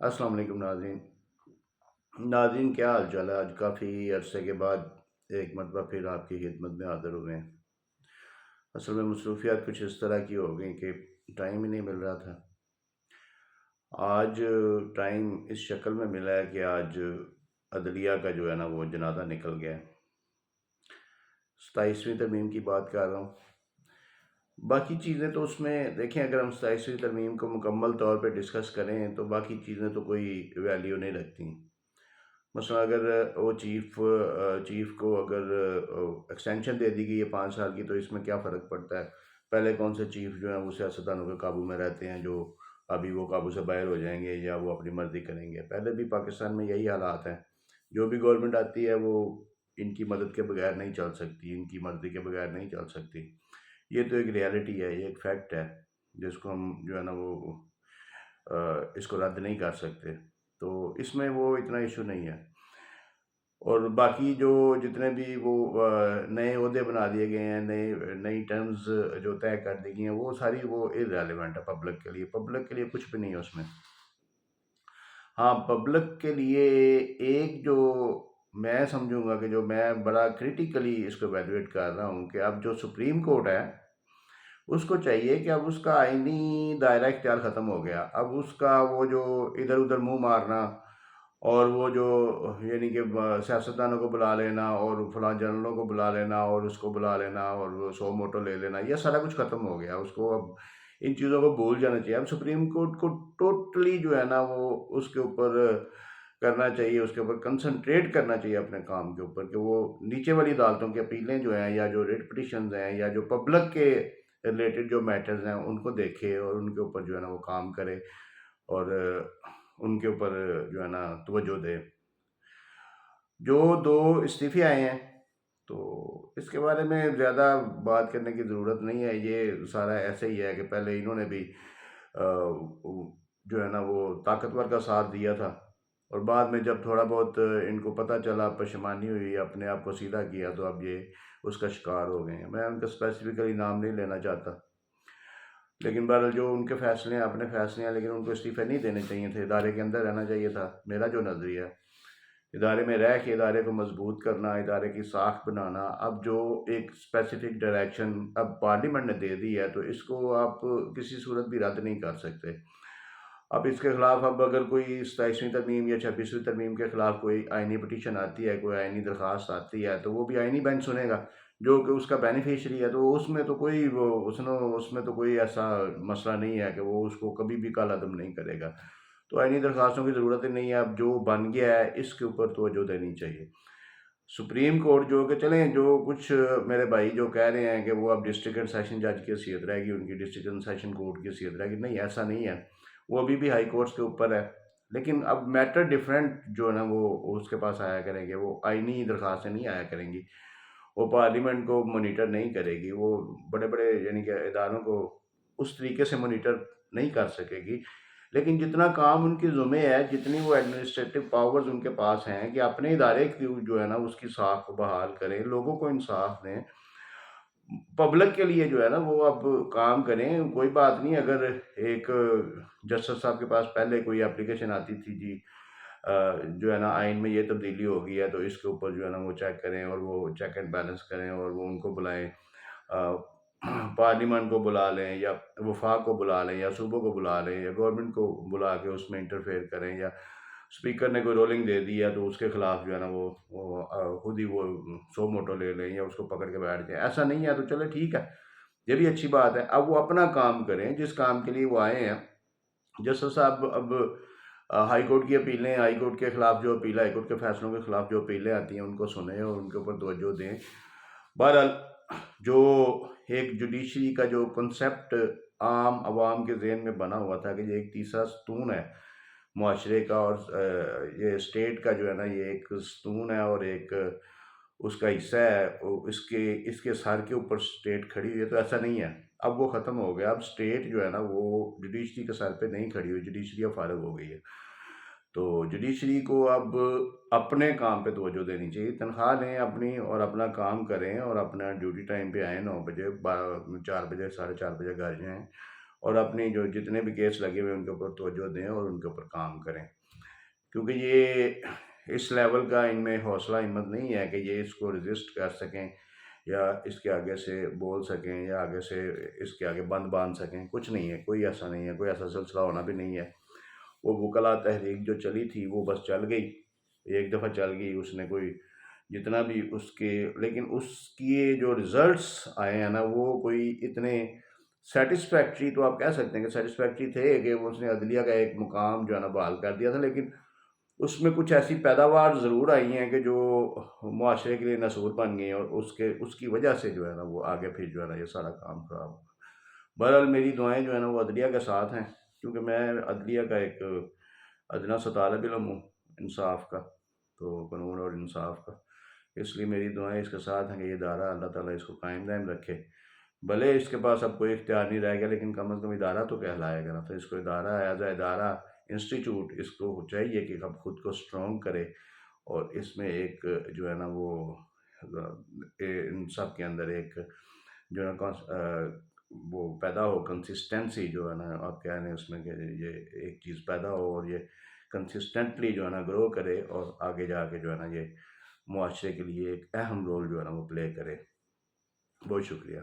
السلام علیکم ناظرین کیا حال چال ہے؟ آج کافی عرصے کے بعد ایک مرتبہ پھر آپ کی خدمت میں حاضر ہوئے ہیں۔ اصل میں مصروفیات کچھ اس طرح کی ہو گئیں کہ ٹائم ہی نہیں مل رہا تھا۔ آج ٹائم اس شکل میں ملا ہے کہ آج عدلیہ کا جو ہے نا وہ جنازہ نکل گیا ہے۔ 27ویں ترمیم کی بات کر رہا ہوں۔ باقی چیزیں تو اس میں دیکھیں، اگر ہم 27ویں ترمیم کو مکمل طور پہ ڈسکس کریں تو باقی چیزیں تو کوئی ویلیو نہیں رکھتی۔ مثلا اگر وہ چیف کو اگر ایکسٹینشن دے دی گئی ہے 5 سال کی، تو اس میں کیا فرق پڑتا ہے؟ پہلے کون سے چیف جو ہیں وہ سیاستدانوں کے قابو میں رہتے ہیں، جو ابھی وہ قابو سے باہر ہو جائیں گے یا وہ اپنی مرضی کریں گے؟ پہلے بھی پاکستان میں یہی حالات ہیں۔ جو بھی گورنمنٹ آتی ہے وہ ان کی مدد کے بغیر نہیں چل سکتی، ان کی مرضی کے بغیر نہیں چل سکتی۔ یہ تو ایک ریالٹی ہے، یہ ایک فیکٹ ہے جس کو ہم جو ہے نا وہ اس کو رد نہیں کر سکتے۔ تو اس میں وہ اتنا ایشو نہیں ہے۔ اور باقی جو جتنے بھی وہ نئے عہدے بنا دیے گئے ہیں، نئی ٹرمز جو طے کر دی گئی ہیں، وہ ساری وہ ارریلیونٹ ہے پبلک کے لیے۔ پبلک کے لیے کچھ بھی نہیں ہے اس میں۔ ہاں، پبلک کے لیے ایک جو میں سمجھوں گا کہ جو میں بڑا کریٹیکلی اس کو ایویلویٹ کر رہا ہوں کہ اب جو سپریم کورٹ ہے اس کو چاہیے کہ اب اس کا آئینی دائرہ اختیار ختم ہو گیا۔ اب اس کا وہ جو ادھر ادھر منہ مارنا اور وہ جو یعنی کہ سیاستدانوں کو بلا لینا اور فلاں جنرلوں کو بلا لینا اور اس کو بلا لینا اور وہ سو موٹو لے لینا، یہ سارا کچھ ختم ہو گیا۔ اس کو اب ان چیزوں کو بھول جانا چاہیے۔ اب سپریم کورٹ کو ٹوٹلی جو ہے نا وہ اس کے اوپر کرنا چاہیے، اس کے اوپر کنسنٹریٹ کرنا چاہیے اپنے کام کے اوپر، کہ وہ نیچے والی عدالتوں کی اپیلیں جو ہیں یا جو ریٹ پٹیشنز ہیں یا جو پبلک کے ریلیٹڈ جو میٹرز ہیں ان کو دیکھے اور ان کے اوپر جو ہے نا وہ کام کرے اور ان کے اوپر جو ہے نا توجہ دے۔ جو 2 استعفے آئے ہیں تو اس کے بارے میں زیادہ بات کرنے کی ضرورت نہیں ہے۔ یہ سارا ایسے ہی ہے کہ پہلے انہوں نے بھی جو ہے نا وہ طاقتور کا ساتھ دیا تھا، اور بعد میں جب تھوڑا بہت ان کو پتہ چلا، پشیمانی ہوئی، اپنے آپ کو سیدھا کیا، تو اب یہ اس کا شکار ہو گئے ہیں۔ میں ان کا اسپیسیفکلی نام نہیں لینا چاہتا، لیکن بہرحال جو ان کے فیصلے ہیں اپنے فیصلے ہیں، لیکن ان کو استعفے نہیں دینے چاہیے تھے، ادارے کے اندر رہنا چاہیے تھا۔ میرا جو نظریہ ہے، ادارے میں رہ کے ادارے کو مضبوط کرنا، ادارے کی ساکھ بنانا۔ اب جو ایک اسپیسیفک ڈائریکشن اب پارلیمنٹ نے دے دی ہے تو اس کو آپ کسی صورت بھی رد نہیں کر سکتے۔ اب اس کے خلاف اب اگر کوئی 27ویں ترمیم یا 26ویں ترمیم کے خلاف کوئی آئینی پٹیشن آتی ہے، کوئی آئینی درخواست آتی ہے، تو وہ بھی آئینی بینچ سنے گا جو کہ اس کا بینیفیشری ہے۔ تو اس میں تو کوئی اس میں تو کوئی ایسا مسئلہ نہیں ہے کہ وہ اس کو کبھی بھی کالعدم نہیں کرے گا۔ تو آئینی درخواستوں کی ضرورت ہی نہیں ہے۔ اب جو بن گیا ہے اس کے اوپر توجہ دینی چاہیے۔ سپریم کورٹ جو کہ چلیں، جو کچھ میرے بھائی جو کہہ رہے ہیں کہ وہ اب ڈسٹرکٹ اینڈ سیشن جج کی حیثیت رہے گی، ان کی ڈسٹرکٹ اینڈ سیشن کورٹ کی حیثیت رہے گی، نہیں، ایسا نہیں ہے۔ وہ ابھی بھی ہائی کورٹس کے اوپر ہے، لیکن اب میٹر ڈیفرنٹ جو ہے نا وہ اس کے پاس آیا کریں گے۔ وہ آئینی درخواستیں نہیں آیا کریں گی، وہ پارلیمنٹ کو مانیٹر نہیں کرے گی، وہ بڑے بڑے یعنی کہ اداروں کو اس طریقے سے مانیٹر نہیں کر سکے گی۔ لیکن جتنا کام ان کی ذمہ ہے، جتنی وہ ایڈمنسٹریٹو پاورز ان کے پاس ہیں کہ اپنے ادارے کی جو ہے نا اس کی ساکھ کو بحال کریں، لوگوں کو انصاف دیں، پبلک کے لیے جو ہے نا وہ اب کام کریں۔ کوئی بات نہیں، اگر ایک جسٹس صاحب کے پاس پہلے کوئی اپلیکیشن آتی تھی، جی جو ہے نا آئین میں یہ تبدیلی ہو گئی ہے تو اس کے اوپر جو ہے نا وہ چیک کریں اور وہ چیک اینڈ بیلنس کریں اور وہ ان کو بلائیں، پارلیمنٹ کو بلا لیں یا وفاق کو بلا لیں یا صوبوں کو بلا لیں یا گورنمنٹ کو بلا کے اس میں انٹرفیئر کریں، یا اسپیکر نے کوئی رولنگ دے دی ہے تو اس کے خلاف جو ہے نا وہ خود ہی وہ سو موٹو لے لیں یا اس کو پکڑ کے بیٹھ جائیں۔ ایسا نہیں ہے تو چلے ٹھیک ہے، یہ بھی اچھی بات ہے۔ اب وہ اپنا کام کریں جس کام کے لیے وہ آئے ہیں۔ جسٹس صاحب اب ہائی کورٹ کی اپیلیں، ہائی کورٹ کے خلاف جو اپیل، ہائی کورٹ کے فیصلوں کے خلاف جو اپیلیں آتی ہیں ان کو سنیں اور ان کے اوپر توجہ دیں۔ بہرحال جو ایک جوڈیشری کا جو کنسیپٹ عام عوام کے ذہن میں بنا ہوا تھا کہ یہ ایک تیسرا ستون ہے معاشرے کا، اور یہ اسٹیٹ کا جو ہے نا یہ ایک ستون ہے اور ایک اس کا حصہ ہے، اس کے سر کے اوپر اسٹیٹ کھڑی ہوئی ہے، تو ایسا نہیں ہے۔ اب وہ ختم ہو گیا۔ اب اسٹیٹ جو ہے نا وہ جوڈیشری کے سر پہ نہیں کھڑی ہوئی، جوڈیشری اب فارغ ہو گئی ہے۔ تو جوڈیشری کو اب اپنے کام پہ توجہ دینی چاہیے، تنخواہ لیں اپنی اور اپنا کام کریں اور اپنا ڈیوٹی ٹائم پہ آئیں، 9 بجے، 4 بجے، 4:30 بجے گھر جائیں اور اپنی جو جتنے بھی کیس لگے ہوئے ان کے اوپر توجہ دیں اور ان کے اوپر کام کریں، کیونکہ یہ اس لیول کا ان میں حوصلہ ہمت نہیں ہے کہ یہ اس کو رجسٹ کر سکیں یا اس کے آگے سے بول سکیں یا آگے سے اس کے آگے بند باندھ سکیں. کچھ نہیں ہے، کوئی ایسا نہیں ہے، کوئی ایسا سلسلہ ہونا بھی نہیں ہے. وہ وکلا تحریک جو چلی تھی وہ بس چل گئی، ایک دفعہ چل گئی، اس نے کوئی جتنا بھی اس کے، لیکن اس کی جو ریزلٹس آئے ہیں نا وہ کوئی اتنے سیٹسفیکٹری، تو آپ کہہ سکتے ہیں کہ سیٹسفیکٹری تھے کہ اس نے عدلیہ کا ایک مقام جو ہے نا بحال کر دیا تھا، لیکن اس میں کچھ ایسی پیداوار ضرور آئی ہیں کہ جو معاشرے کے لیے نسور بن گئی ہیں، اور اس کی وجہ سے جو ہے نا وہ آگے پھر جو ہے نا یہ سارا کام خراب ہو. بہرحال میری دعائیں جو ہے نا وہ عدلیہ کے ساتھ ہیں، کیونکہ میں عدلیہ کا ایک ادنا سا طالب علم ہوں انصاف کا، تو قانون اور انصاف کا. اس لیے میری دعائیں اس کے ساتھ ہیں کہ یہ ادارہ اللہ تعالیٰ اس کو قائم دائم رکھے. بھلے اس کے پاس اب کوئی اختیار نہیں رہ گیا، لیکن کم از کم ادارہ تو کہلائے گا نا. تو اس کو ادارہ ایز اے ادارہ انسٹیٹیوٹ اس کو چاہیے کہ اب خود کو اسٹرانگ کرے، اور اس میں ایک جو ہے نا وہ ان سب کے اندر ایک جو ہے نا وہ پیدا ہو، کنسسٹنسی جو ہے نا آپ کہہ رہے ہیں اس میں کہ یہ ایک چیز پیدا ہو اور یہ کنسسٹنٹلی جو ہے نا گرو کرے، اور آگے جا کے جو ہے نا یہ معاشرے کے لیے ایک اہم رول جو ہے نا وہ پلے کرے. بہت شکریہ.